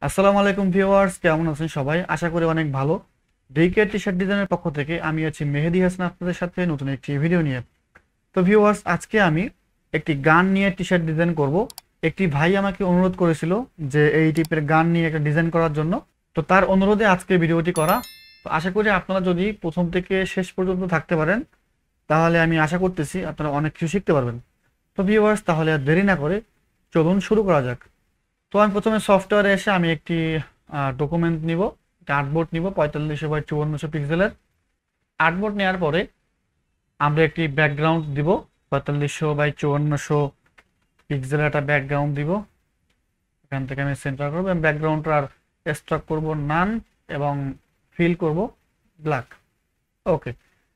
আসসালামু আলাইকুম ভিউয়ার্স, কেমন আছেন সবাই? আশা করি অনেক ভালো। ডিকে টি শার্ট ডিজাইনের পক্ষ থেকে আমি আছি মেহেদি হাসান আপনাদের সাথে নতুন একটি ভিডিও নিয়ে। তো ভিউয়ার্স, আজকে আমি একটি গান নিয়ে টি শার্ট ডিজাইন করব। একটি ভাই আমাকে অনুরোধ করেছিল যে এই টাইপের গান নিয়ে একটা ডিজাইন করার জন্য। তো তার অনুরোধে আজকে ভিডিওটি করা। তো আশা করি আপনারা যদি প্রথম থেকে শেষ পর্যন্ত থাকতে পারেন তাহলে আমি আশা করতেছি আপনারা অনেক কিছু শিখতে পারবেন। তো ভিউয়ার্স, তাহলে আর দেরি না করে চলুন শুরু করা যাক। তো আমি প্রথমে সফটওয়্যারে এসে আমি একটি ডকুমেন্ট নিব, একটা আর্টবোর্ড নিব 4500 বাই 5400 পিক্সেলের। আর্টবোর্ড নেওয়ার পরে আমরা একটি ব্যাকগ্রাউন্ড দিব, 4500 বাই 5400 পিক্সেলের একটা ব্যাকগ্রাউন্ড দিব। এখান থেকে আমি সেন্টার করবো এবং ব্যাকগ্রাউন্ডটা আর স্ট্রক করব নান এবং ফিল করব ব্ল্যাক। ওকে,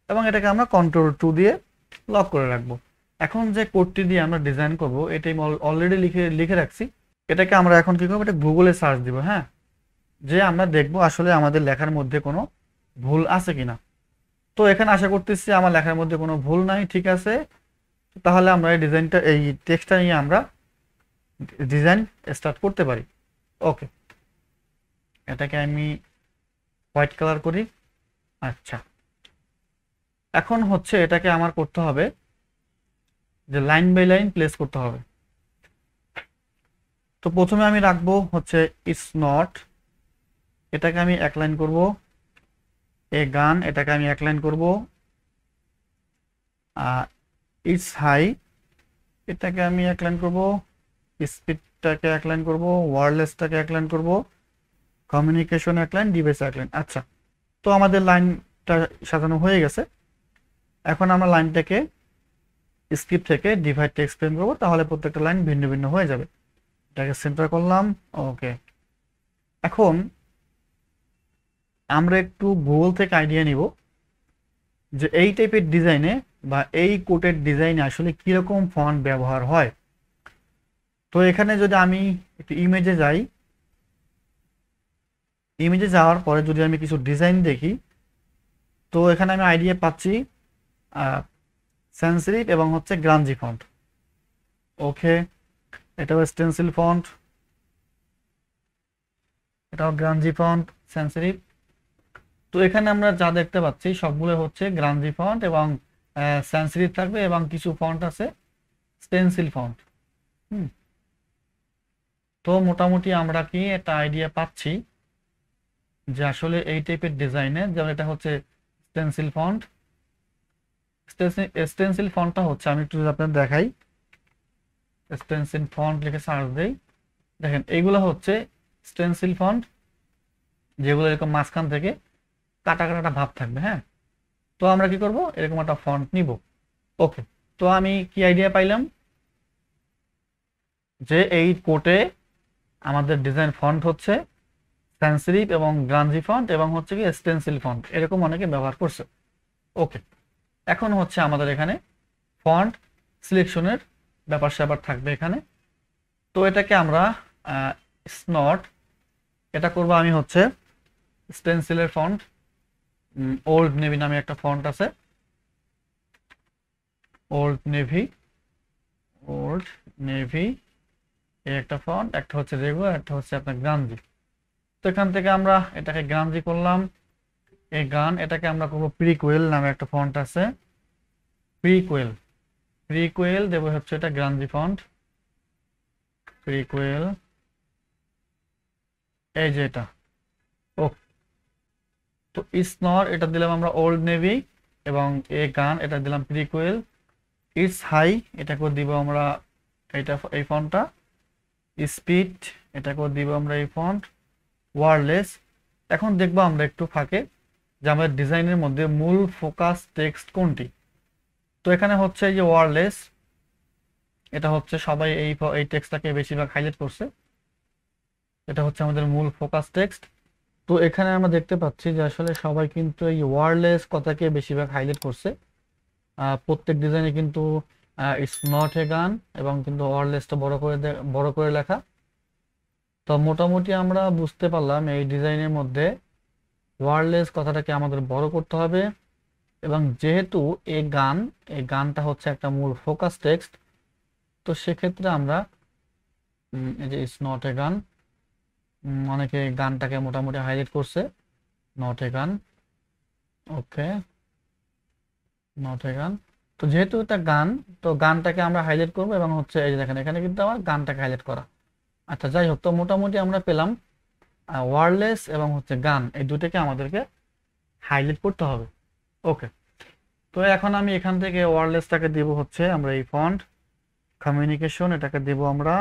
এবং এটাকে আমরা কন্ট্রোল 2 দিয়ে লক করে রাখবো। এখন যে কোডটি দিয়ে আমরা ডিজাইন করব এটাই অলরেডি লিখে লিখে রাখছি। এটাকে আমরা এখন কি করবো, এটা গুগলে সার্চ দিব। হ্যাঁ, যে আমরা দেখব আসলে আমাদের লেখার মধ্যে কোনো ভুল আছে কিনা। তো এখানে আশা করতেছি আমার লেখার মধ্যে কোনো ভুল নাই, ঠিক আছে। তাহলে আমরা এই ডিজাইনটা, এই টেক্সটটা নিয়ে আমরা ডিজাইন স্টার্ট করতে পারি। ওকে, এটাকে আমি হোয়াইট কালার করি। আচ্ছা, এখন হচ্ছে এটাকে আমার করতে হবে যে লাইন বাই লাইন প্লেস করতে হবে। তো প্রথমে আমি রাখবো হচ্ছে ইটস নট, এটাকে আমি এক লাইন করব। এ গান, এটাকে আমি এক লাইন করব। ইটস হাই, এটাকে আমি এক লাইন করব। স্পিডটাকে এক লাইন করব। ওয়্যারলেসটাকে এক লাইন করব। কমিউনিকেশন এক লাইন, ডিভাইস এক লাইন। আচ্ছা, তো আমাদের লাইনটা সাজানো হয়ে গেছে। এখন আমরা লাইনটাকে স্ক্রিপ্ট থেকে ডিভাইড টেক্সট ফ্রেম করবো, তাহলে প্রত্যেকটা লাইন ভিন্ন ভিন্ন হয়ে যাবে। এটাকে সেন্টার করলাম। ওকে, এখন আমরা একটু গুগল থেকে আইডিয়া নিব যে এই টাইপের ডিজাইনে বা এই কোটের ডিজাইনে আসলে কিরকম ফন্ট ব্যবহার হয়। তো এখানে যদি আমি একটু ইমেজে যাই, ইমেজে যাওয়ার পরে যদি আমি কিছু ডিজাইন দেখি, তো এখানে আমি আইডিয়া পাচ্ছি সেন্সিটিভ এবং হচ্ছে গ্রাঞ্জি ফন্ট। ওকে, এটাও স্টেন্সিল ফন্ট, এটাও গ্রাঞ্জি ফন্ট, সেন্সিটিভ। তো এখানে আমরা যা দেখতে পাচ্ছি সবগুলো হচ্ছে গ্রাঞ্জি ফন্ট এবং সেন্সিটিভ থাকবে, এবং কিছু ফন্ট আছে স্টেন্সিল ফন্ট। হুম, তো মোটামুটি আমরা কি একটা আইডিয়া পাচ্ছি যে আসলে এই টাইপের ডিজাইনে, যেমন এটা হচ্ছে স্টেন্সিল ফন্ট। স্টেন্সিল ফন্টটা হচ্ছে, আমি একটু যদি আপনাদের দেখাই, স্টেন্সিল ফন্ট লিখে সার্চ দেই, দেখেন এইগুলো হচ্ছে স্টেন্সিল ফন্ট, যেগুলো এরকম মাঝখান থেকে কাটা কাটা ভাব থাকবে। হ্যাঁ, তো আমরা কি করব, এরকম একটা ফন্ট নিব। ওকে, তো আমি কি আইডিয়া পাইলাম যে এই কোটে আমাদের ডিজাইন ফন্ট হচ্ছে সেন্সিটিভ এবং গ্রাঞ্জি ফন্ট এবং হচ্ছে কি স্টেন্সিল ফন্ট, এরকম অনেকে ব্যবহার করছে। ওকে, এখন হচ্ছে আমাদের এখানে ফন্ট সিলেকশনের ব্যাপার স্যাপার থাকবে এখানে। তো এটাকে আমরা স্নট, এটা করব আমি হচ্ছে স্টেন্সিলের ফন্ট, ওল্ড নেভি নামে একটা ফন্ট আছে, ওল্ড নেভি, ওল্ড নেভি এই একটা ফন্ট, একটা হচ্ছে রেগুলার, একটা হচ্ছে আপনার গ্রাঞ্জি। তো এখান থেকে আমরা এটাকে গ্রাঞ্জি করলাম। এই গান, এটাকে আমরা করবো প্রিকুয়েল নামে একটা ফন্ট আছে, প্রিকুয়েল। প্রিকুয়েল দেবো হচ্ছে এটা গ্রাঞ্জি ফন্ট, প্রিকুয়েল, এই যে এটা। ও, তো ইসনর এটা দিলাম আমরা ওল্ড নেভি, এবং এ গান এটা দিলাম প্রিকুয়েল। ইটস হাই এটাকে দিব আমরা এটা, এই ফন্টটা। স্পিড এটাকে দিব আমরা এই ফন্ট। ওয়্যারলেস, এখন দেখবো আমরা একটু ফাঁকে যে আমাদের ডিজাইনের মধ্যে মূল ফোকাস টেক্সট কোনটি। তো এখানে হচ্ছে এই যে ওয়্যারলেস, এটা হচ্ছে সবাই এই টেক্সটটাকে বেশিরভাগ হাইলাইট করছে, এটা হচ্ছে আমাদের মূল ফোকাস টেক্সট। তো এখানে আমরা দেখতে পাচ্ছি যে আসলে সবাই কিন্তু এই ওয়্যারলেস কথাকে বেশিরভাগ হাইলাইট করছে। প্রত্যেক ডিজাইনে কিন্তু ইটস নট এ গান এবং কিন্তু ওয়্যারলেসটা বড় করে লেখা। তো মোটামুটি আমরা বুঝতে পারলাম এই ডিজাইনের মধ্যে ওয়্যারলেস কথাটাকে আমাদের বড় করতে হবে, এবং যেহেতু এই গানটা হচ্ছে একটা মূল ফোকাস টেক্সট, তো সেক্ষেত্রে আমরা এই যে ইটস নট এ গান, অনেকে গানটাকে মোটামুটি হাইলাইট করছে, নট এ গান। ওকে, নট এ গান। তো যেহেতু এটা গান, তো গানটাকে আমরা হাইলাইট করবো এবং হচ্ছে এই যে দেখেন এখানে কিন্তু আমার গানটাকে হাইলাইট করা। আচ্ছা, যাই হোক, তো মোটামুটি আমরা পেলাম ওয়্যারলেস এবং হচ্ছে গান, এই দুটোকে আমাদেরকে হাইলাইট করতে হবে। ওকে, তো এখন আমি এখান থেকে ওয়্যারলেসটাকে দিব হচ্ছে আমরা এই ফন্ট, কমিউনিকেশন এটাকে দিব আমরা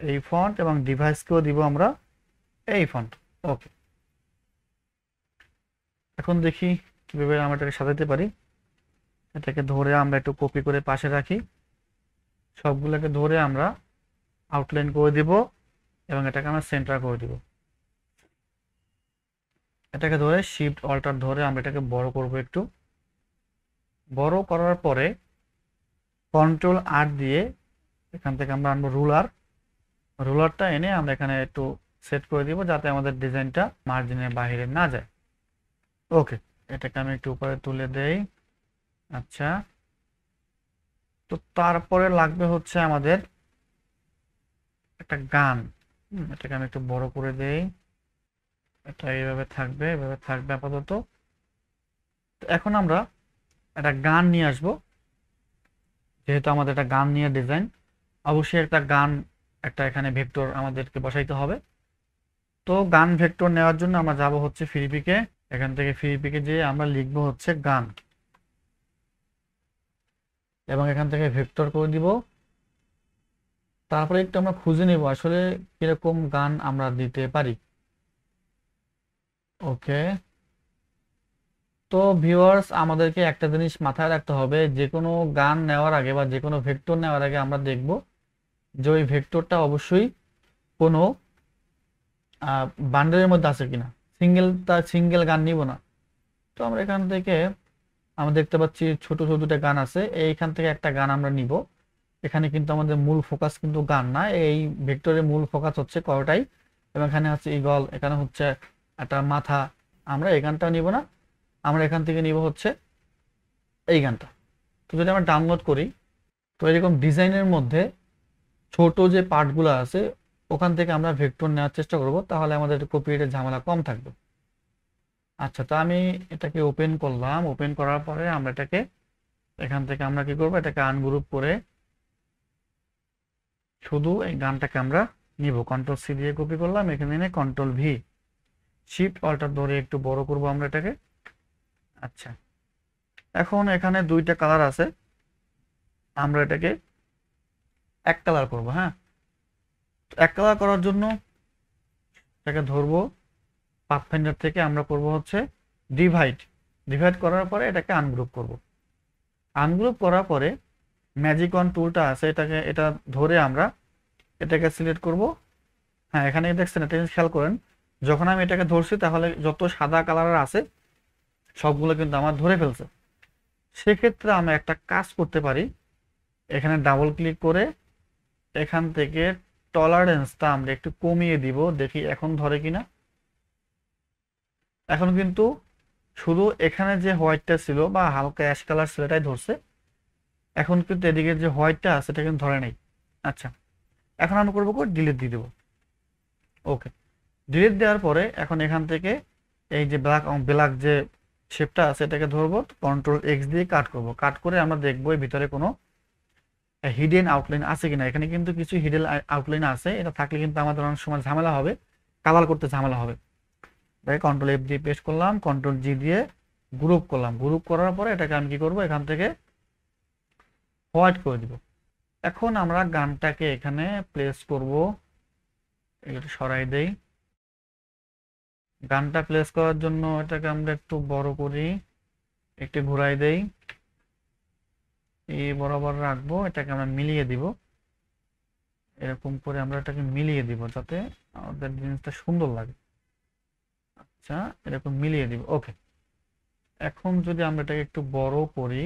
এই ফন্ট, এবং ডিভাইসকেও দিব আমরা এই ফন্ট। ওকে, এখন দেখি কিভাবে আমরা এটাকে সাজাতে পারি। এটাকে ধরে আমরা একটু কপি করে পাশে রাখি, সবগুলোকে ধরে আমরা আউটলাইন করে দিব এবং এটাকে আমরা সেন্টার করে দিব। এটাকে ধরে শিফট অল্টার ধরে আমরা এটাকে বড় করব, একটু বড় করার পরে কন্ট্রোল আর দিয়ে এখান থেকে আমরা আনবো রুলারটা এনে আমরা এখানে একটু সেট করে দিব যাতে আমাদের ডিজাইনটা মার্জিনের বাইরে না যায়। ওকে, এটাকে আমি একটু উপরে তুলে দেই। আচ্ছা, তো তারপরে লাগবে হচ্ছে আমাদের একটা গান। এটাকে আমি একটু বড় করে দেই, এটা এইভাবে থাকবে, এভাবে থাকবে আপাতত। তো এখন আমরা একটা গান নিয়ে আসবো, যেহেতু আমাদের একটা গান নিয়ে ডিজাইন, অবশ্যই একটা গান, একটা এখানে ভেক্টর আমাদেরকে বসাইতে হবে। তো গান ভেক্টর নেওয়ার জন্য আমরা যাব হচ্ছে ফ্রিপিকে, এখান থেকে ফ্রিপিকে যেয়ে আমরা লিখবো হচ্ছে গান, এবং এখান থেকে ভেক্টর করে দিব। তারপরে একটু আমরা খুঁজে নেব আসলে কিরকম গান আমরা দিতে পারি। ওকে, তো ভিউয়ার্স, আমাদেরকে একটা জিনিস মাথায় রাখতে হবে, যে কোনো গান নেওয়ার আগে বা যে কোনো ভেক্টর নেওয়ার আগে আমরা দেখব যে ওই ভেক্টরটা অবশ্যই কোনো বান্ডেলের মধ্যে আছে কিনা। সিঙ্গেল গান নিব না। তো আমরা এখান থেকে আমরা দেখতে পাচ্ছি ছোট ছোট দুটো গান আছে, এইখান থেকে একটা গান আমরা নিব। এখানে কিন্তু আমাদের মূল ফোকাস কিন্তু গান না, এই ভেক্টরের মূল ফোকাস হচ্ছে কয়টাই, এবং এখানে হচ্ছে ইগল, এখানে হচ্ছে একটা মাথা। আমরা এই গানটা নিব না, আমরা এখান থেকে নিব হচ্ছে এই গানটা। তো যদি আমরা ডাউনলোড করি, তো এরকম ডিজাইনের মধ্যে ছোট যে পার্টগুলো আছে ওখান থেকে আমরা ভেক্টর নেওয়ার চেষ্টা করব, তাহলে আমাদের কপিরাইটের ঝামেলা কম থাকবে। আচ্ছা, তো আমি এটাকে ওপেন করলাম, ওপেন করার পরে আমরা এটাকে এখান থেকে আমরা কি করব, এটাকে আনগ্রুপ করে শুধু এই গানটাকে আমরা নিব। কন্ট্রোল সি দিয়ে কপি করলাম, এখানে এনে কন্ট্রোল ভি, শিফট অল্টার ধরে একটু বড় করব আমরা এটাকে। আচ্ছা, এখন এখানে দুইটা কালার আছে, আমরা এটাকে এক কালার করব। হ্যাঁ, এক কালার করার জন্য এটাকে ধরবো, পাথফাইন্ডার থেকে আমরা করব হচ্ছে ডিভাইড। ডিভাইড করার পরে এটাকে আনগ্রুপ করব। আনগ্রুপ করার পরে ম্যাজিক অন টুলটা আছে, এটা ধরে আমরা এটাকে সিলেক্ট করব। হ্যাঁ, এখানে দেখছেন একটা জিনিস খেয়াল করেন, যখন আমি এটাকে ধরছি তাহলে যত সাদা কালারের আছে সবগুলো কিন্তু আমার ধরে ফেলছে। সেক্ষেত্রে আমরা একটা কাজ করতে পারি, এখানে ডাবল ক্লিক করে এখান থেকে টলারেন্সটা আমরা একটু কমিয়ে দিব, দেখি এখন ধরে কিনা। এখন কিন্তু শুধু এখানে যে হোয়াইটটা ছিল বা হালকা অ্যাশ কালার ছিল এটাই ধরছে, এখন কিন্তু এদিকে যে হোয়াইটটা আছে এটা কিন্তু ধরে নাই। আচ্ছা, এখন আমরা করবো ডিলিট দিয়ে দেবো। ওকে, ডিলিট দেওয়ার পরে এখন এখান থেকে এই যে ব্ল্যাক যে শেপটা আছে এটাকে ধরবো, কন্ট্রোল এক্স দিয়ে কাট করব। কাট করে আমরা দেখবো এর ভিতরে কোনো হিডেন আউটলাইন আছে কিনা। এখানে কিন্তু কিছু হিডেন আউটলাইন আছে, এটা থাকলে কিন্তু আমাদের অনেক সময় ঝামেলা হবে, কালার করতে ঝামেলা হবে। তাই কন্ট্রোল এফ দিয়ে পেস্ট করলাম, কন্ট্রোল জি দিয়ে গ্রুপ করলাম। গ্রুপ করার পরে এটাকে আমি কি করব, এখান থেকে হোয়াইট করে দিব। এখন আমরা গানটাকে এখানে প্লেস করব, একটু সরাই দেই। গানটা প্লেস করার জন্য এটাকে আমরা একটু বড় করি, একটু ঘুরাই দেই, এই বরাবর রাখবো, এটাকে আমরা মিলিয়ে দিব। এরকম করে আমরা এটাকে মিলিয়ে দিব যাতে আমাদের জিনিসটা সুন্দর লাগে। আচ্ছা, এরকম মিলিয়ে দিব। ওকে, এখন যদি আমরা এটাকে একটু বড় করি,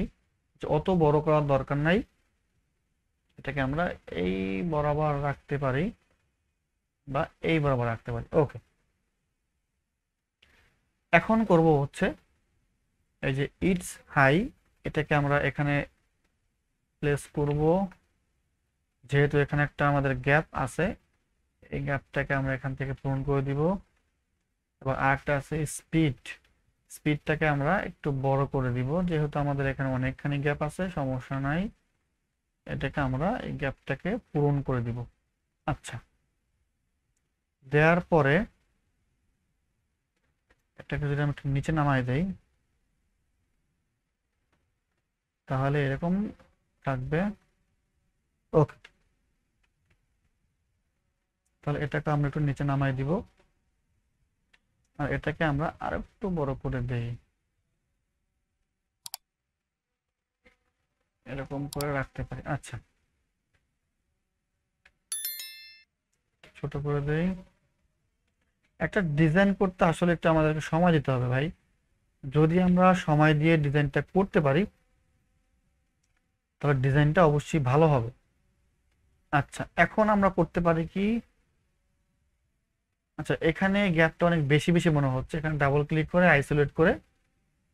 অত বড় করার দরকার নাই, এটাকে আমরা এই বরাবর রাখতে পারি বা এই বরাবর রাখতে পারি। ওকে, এখন করব হচ্ছে এই যে ইটস হাই, এটাকে আমরা এখানে প্লেস করব, যেহেতু এখানে একটা আমাদের গ্যাপ আছে, এই গ্যাপটাকে আমরা এখান থেকে পূরণ করে দিব। এবং আরেকটা আছে স্পিড, স্পিডটাকে আমরা একটু বড় করে দিব, যেহেতু আমাদের এখানে অনেকখানি গ্যাপ আছে, সমস্যা নাই, এটাকে আমরা এই গ্যাপটাকে পূরণ করে দিব। আচ্ছা, দেওয়ার পরে এটাকে যদি আমি একটু নিচে নামাই দেই তাহলে এরকম থাকবে। ওকে, তাহলে এটাকে আমরা একটু নিচে নামাই দিব, আর এটাকে আমরা আর একটু বড় করে দেই, এরকম করে রাখতে পারি। আচ্ছা, ছোট করে দেই। একটা ডিজাইন করতে আসলে একটু আমাদেরকে সময় দিতে হবে ভাই, যদি আমরা সময় দিয়ে ডিজাইনটা করতে পারি তাহলে ডিজাইনটা অবশ্যই ভালো হবে। আচ্ছা, এখন আমরা করতে পারি কি, আচ্ছা এখানে গ্যাপটা অনেক বেশি বেশি মনে হচ্ছে, এখানে ডাবল ক্লিক করে আইসোলেট করে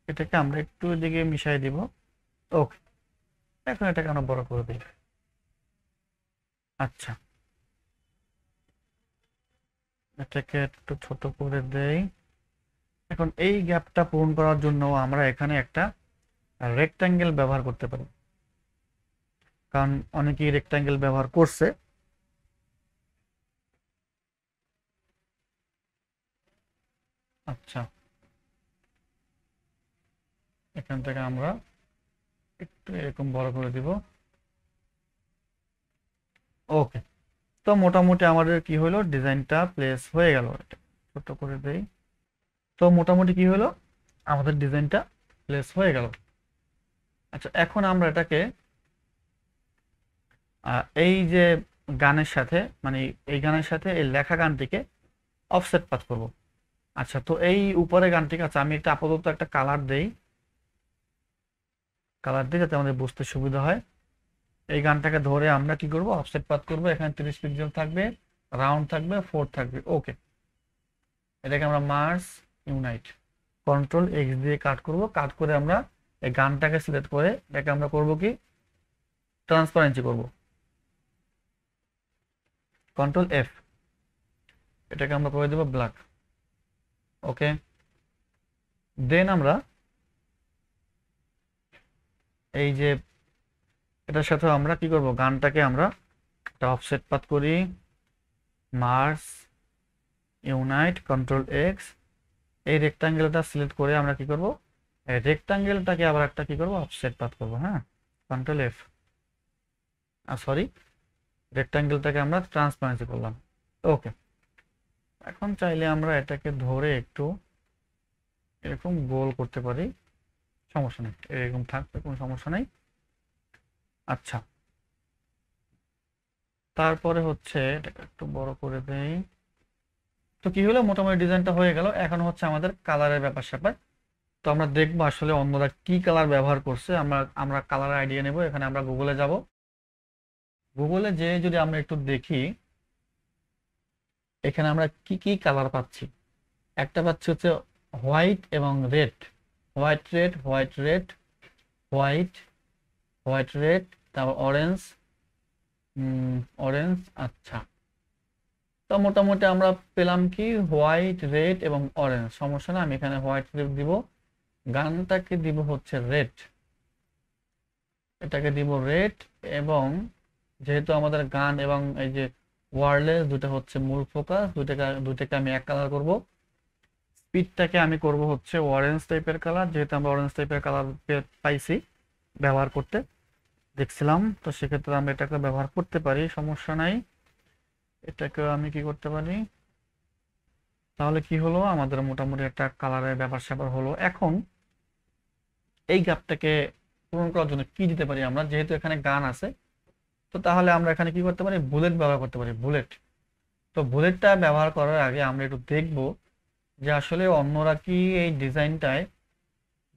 এটাকে আমরা একটু এদিকে মিশাই দিব। ওকে, এখন এটাকে আমরা বড় করে দিই। আচ্ছা, এটাকে একটু ছোট করে দেই। এখন এই গ্যাপটা পূরণ করার জন্য আমরা এখানে একটা রেক্টাঙ্গেল ব্যবহার করতে পারি, কারণ অনেকেই রেক্টাঙ্গেল ব্যবহার করছে। আচ্ছা, এখান থেকে আমরা একটু এরকম বড় করে দিব। ওকে, তো মোটামুটি আমাদের কি হলো, ডিজাইনটা প্লেস হয়ে গেল। ছোট করে দেই। তো মোটামুটি কি হলো, আমাদের ডিজাইনটা প্লেস হয়ে গেল। আচ্ছা, এখন আমরা এটাকে এই যে গানের সাথে, মানে এই গানের সাথে এই লেখা গানটিকে অফসেট পাথ করব। আচ্ছা, তো এই উপরে গানটিকে, আচ্ছা আমি একটা আপাতত একটা কালার দেই, কালার দিই যাতে আমাদের বুঝতে সুবিধা হয়। এই গানটাকে ধরে আমরা কি করব, অফসেট পাথ করব। এখানে 30 পিক্সেল থাকবে, রাউন্ড থাকবে, 4 থাকবে। ওকে, এটাকে আমরা মার্জ ইউনাইট কন্ট্রোল এক্স দিয়ে কাট করব। কাট করে আমরা এই গানটাকে সিলেক্ট করে এটাকে আমরা করব কি, ট্রান্সপারেন্সি করব, কন্ট্রোল এফ, এটাকে আমরা করে দেব ব্ল্যাক। ওকে, দেন আমরা এই যে এটার সাথে আমরা কি করব, গানটাকে আমরা একটা অফসেট পাথ করি, মার্জ ইউনাইট কন্ট্রোল এক্স, এই রেক্টাঙ্গেলটা সিলেক্ট করে আমরা কি করব, এই রেক্টাঙ্গেলটাকে আবার একটা কি করব, অফসেট পাথ করব। হ্যাঁ, কন্ট্রোল এফ, সরি, রেক্টাঙ্গেলটাকে আমরা ট্রান্সপারেন্সি করলাম। ওকে, এখন চাইলে আমরা এটাকে ধরে একটু এরকম গোল করতে পারি, সমস্যা নেই, এরকম থাকবে, কোনো সমস্যা নেই। আচ্ছা, তারপরে হচ্ছে এটাকে একটু বড় করে দেই। তো কি হলো, মোটামুটি ডিজাইনটা হয়ে গেল। এখন হচ্ছে আমাদের কালারের ব্যাপার স্যাপার। তো আমরা দেখবো আসলে অন্যরা কি কালার ব্যবহার করছে। আমরা আমরা কালার আইডিয়া নেব। এখানে আমরা গুগলে যাব, গুগলে যে যদি আমরা একটু দেখি এখানে আমরা কি কি কালার পাচ্ছি। একটা পাচ্ছি হচ্ছে হোয়াইট এবং red, white red, white red, white, white red, তারপর অরেঞ্জ, অরেঞ্জ। আচ্ছা, তো মোটামুটি আমরা পেলাম কি হোয়াইট, রেড এবং অরেঞ্জ। সমস্যা না, আমি এখানে হোয়াইট রেড দিব, গানটাকে দিব হচ্ছে রেড, এটাকে দিব রেড। এবং যেহেতু আমাদের গান এবং এই যে ওয়্যারলেস দুটো হচ্ছে মূল ফোকাস, দুটাকে আমি এক কালার করব। স্পিডটাকে আমি করব হচ্ছে অরেঞ্জ টাইপের কালার, যেহেতু আমরা অরেঞ্জ টাইপের কালার পাইছি ব্যবহার করতে দেখছিলাম, তো সেক্ষেত্রে আমরা এটাকে ব্যবহার করতে পারি, সমস্যা নাই। এটাকে আমি কি করতে পারি, তাহলে কি হলো, আমাদের মোটামুটি একটা কালারের ব্যাপার স্যাপার হলো। এখন এই গ্যাপটাকে পূরণ করার জন্য কি দিতে পারি আমরা, যেহেতু এখানে গান আছে, তো তাহলে আমরা এখানে কি করতে পারি, বুলেট ব্যবহার করতে পারি, বুলেট। তো বুলেটটা ব্যবহার করার আগে আমরা একটু দেখব যে আসলে অন্যরা কি এই ডিজাইনটায়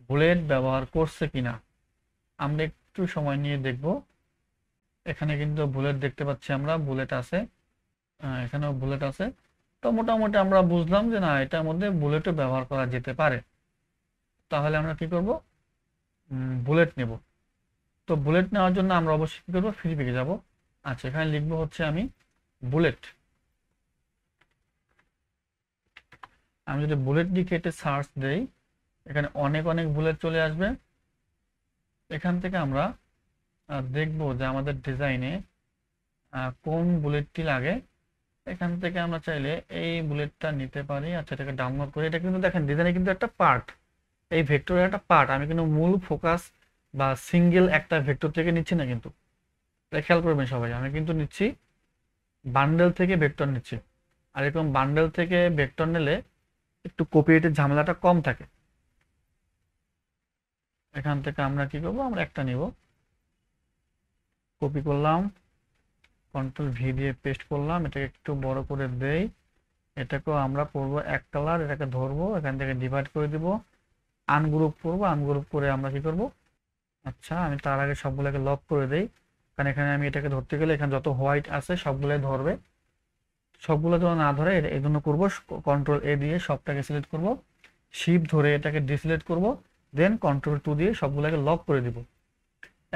বুলেট ব্যবহার করছে কিনা। আমরা একটু সময় নিয়ে দেখব। এখানে কিন্তু বুলেট দেখতে পাচ্ছি, আমরা বুলেট আছে, এখানেও বুলেট আছে। তো মোটামুটি আমরা বুঝলাম যে না, এটার মধ্যে বুলেটও ব্যবহার করা যেতে পারে। তাহলে আমরা কি করব, বুলেট নেব। তো বুলেট নেওয়ার জন্য আমরা অবশ্যই কি করবো, ফ্রি পেকে যাব। আচ্ছা, এখানে লিখবো হচ্ছে আমি বুলেট, আমি যদি বুলেট দিয়ে কেটে সার্চ দেই, এখানে অনেক অনেক বুলেট চলে আসবে। এখান থেকে আমরা দেখব যে আমাদের ডিজাইনে কোন বুলেটটি লাগে। এখান থেকে আমরা চাইলে এই বুলেটটা নিতে পারি। আচ্ছা, এটাকে ডাউনলোড করে, এটা কিন্তু দেখেন ডিজাইনে কিন্তু একটা পার্ট, এই ভেক্টরের একটা পার্ট। আমি কিন্তু মূল ফোকাস বা সিঙ্গেল একটা ভেক্টর থেকে নিচ্ছি না, কিন্তু এটা খেয়াল করবেন সবাই। আমি কিন্তু নিচ্ছি বান্ডেল থেকে ভেক্টর নিচ্ছি। আর এরকম বান্ডেল থেকে ভেক্টর নিলে একটু কপিরাইটের ঝামেলাটা কম থাকে। এখান থেকে আমরা কি করব, আমরা একটা নিব, কপি করলাম, কন্ট্রোল ভি দিয়ে পেস্ট করলাম, এটাকে একটু বড় করে দেই। এটাকেও আমরা করব এক কালার, এটাকে ধরবো, এখান থেকে ডিভাইড করে দিব, আনগ্রুপ করব, আনগ্রুপ করে আমরা কি করব। আচ্ছা, আমি তার আগে সবগুলোকে লক করে দেই, কারণ এখানে আমি এটাকে ধরতে গেলে এখানে যত হোয়াইট আছে সবগুলোই ধরবে। সবগুলো যেন না ধরে এই জন্য করবো কন্ট্রোল এ দিয়ে সবটাকে সিলেক্ট করব, শিফট ধরে এটাকে ডিসিলেক্ট করব, দেন কন্ট্রোল টু দিয়ে সবগুলোকে লক করে দিব।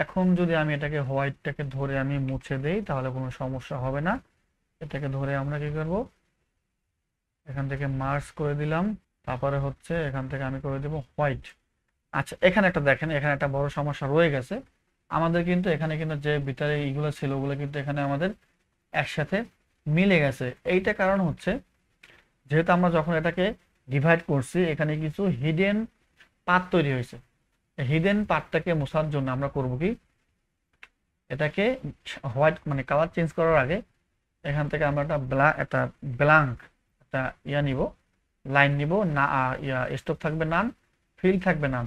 এখন যদি আমি এটাকে হোয়াইটটাকে ধরে আমি মুছে দেই তাহলে কোনো সমস্যা হবে না। এটাকে ধরে আমরা কি করব, এখান থেকে মার্জ করে দিলাম, তারপরে হচ্ছে এখান থেকে আমি করে দেব হোয়াইট। আচ্ছা, এখানে একটা দেখেন, এখানে একটা বড় সমস্যা রয়ে গেছে আমাদের, কিন্তু এখানে কিন্তু যে ভিতরে এইগুলো ছিল ওগুলো কিন্তু এখানে আমাদের একসাথে মিলে গেছে। এইটা কারণ হচ্ছে যেহেতু আমরা যখন এটাকে ডিভাইড করছি এখানে কিছু হিডেন পাথ তৈরি হয়েছে। হিডেন পাথটাকে মোছার জন্য আমরা করব কি, এটাকে হোয়াইট মানে কালার চেঞ্জ করার আগে এখান থেকে আমরা একটা ব্ল্যাঙ্ক একটা নিব, লাইন নিব না, স্টপ থাকবে নান, ফিল থাকবে নান।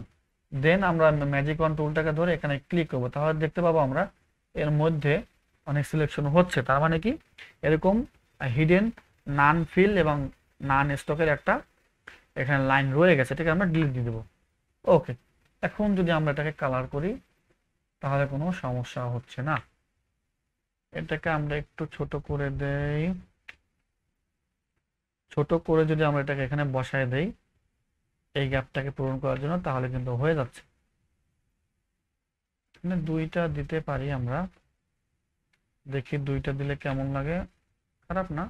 দেন আমরা ম্যাজিক অন টুলটাকে ধরে এখানে ক্লিক করব, তাহলে দেখতে পাবো আমরা এর মধ্যে অনেক সিলেকশন হচ্ছে। তার মানে কি, এরকম হিডেন নান ফিল এবং নান স্টকের একটা এখানে লাইন রয়ে গেছে, এটাকে আমরা ডিলিট দিয়ে দেবো। ওকে, এখন যদি আমরা এটাকে কালার করি তাহলে কোনো সমস্যা হচ্ছে না। এটাকে আমরা একটু ছোট করে দেই, ছোট করে যদি আমরা এটাকে এখানে বসায় দেই এই গ্যাপটাকে পূরণ করার জন্য, তাহলে কিন্তু হয়ে যাচ্ছে। এখানে দুইটা দিতে পারি আমরা, দেখি দুইটা দিলে কেমন লাগে, খারাপ না।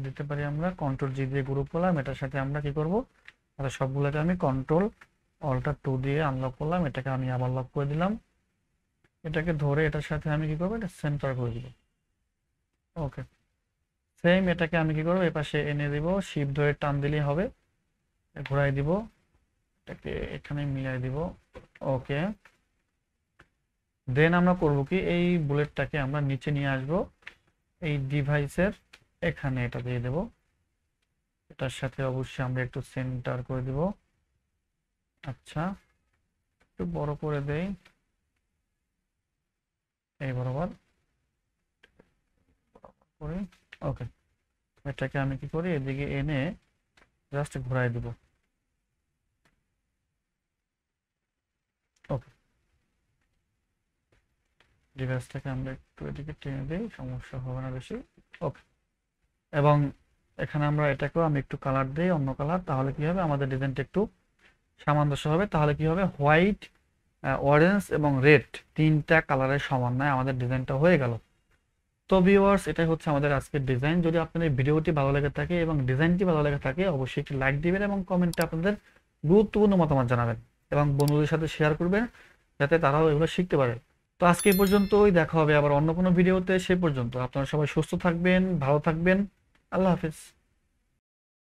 দিতে পারি আমরা, কন্ট্রোল জি দিয়ে গ্রুপ করলাম, এটার সাথে আমরা কি করব, তাহলে সবগুলোকে আমি কন্ট্রোল অল্টার টু দিয়ে আনলক করলাম, এটাকে আমি আবার লক করে দিলাম। এটাকে ধরে এটার সাথে আমি কি করবো, এটা সেন্টার করে দিব। ওকে, সেম এটাকে আমি কি করবো, এপাশে এনে দিব, শিপ ধরে টান দিলেই হবে, ঘোরাই দিব, এটাকে এখানে মিলাই দিব। ওকে, দেন আমরা করব কি, এই বুলেটটাকে আমরা নিচে নিয়ে আসব, এই ডিভাইসের এখানে এটা দিয়ে দেব, এটার সাথে অবশ্যই আমরা একটু সেন্টার করে দিব। আচ্ছা, একটু বড় করে দেই, এই বরাবর করে। ওকে, এটাকে আমি কি করি, এদিকে এনে জাস্ট ঘোরাই দিব। ওকে, ডিভাইসটাকে আমরা একটু এদিকে টেনে দিই, সমস্যা হবে না বেশি। ওকে, এবং এখানে আমরা এটাকেও আমি একটু কালার দিই, অন্য কালার, তাহলে কি হবে, আমাদের ডিজাইনটা একটু সামঞ্জস্য হবে। তাহলে কি হবে, হোয়াইট, অরেঞ্জ এবং রেড তিনটা কালারের সমন্বয়ে আমাদের ডিজাইনটা হয়ে গেল। তো ভিউয়ার্স, এটাই হচ্ছে আমাদের আজকের ডিজাইন। যদি আপনাদের ভিডিওটি ভালো লেগে থাকে এবং ডিজাইনটি ভালো লেগে থাকে অবশ্যই একটি লাইক দিবেন এবং কমেন্টে আপনাদের গুরুত্বপূর্ণ মতামত জানাবেন এবং বন্ধুদের সাথে শেয়ার করবেন যাতে তারাও এগুলো শিখতে পারে। তো আজকে এই পর্যন্তই, দেখা হবে আবার অন্য কোনো ভিডিওতে। সে পর্যন্ত আপনারা সবাই সুস্থ থাকবেন, ভালো থাকবেন। আল্লাহ হাফিজ।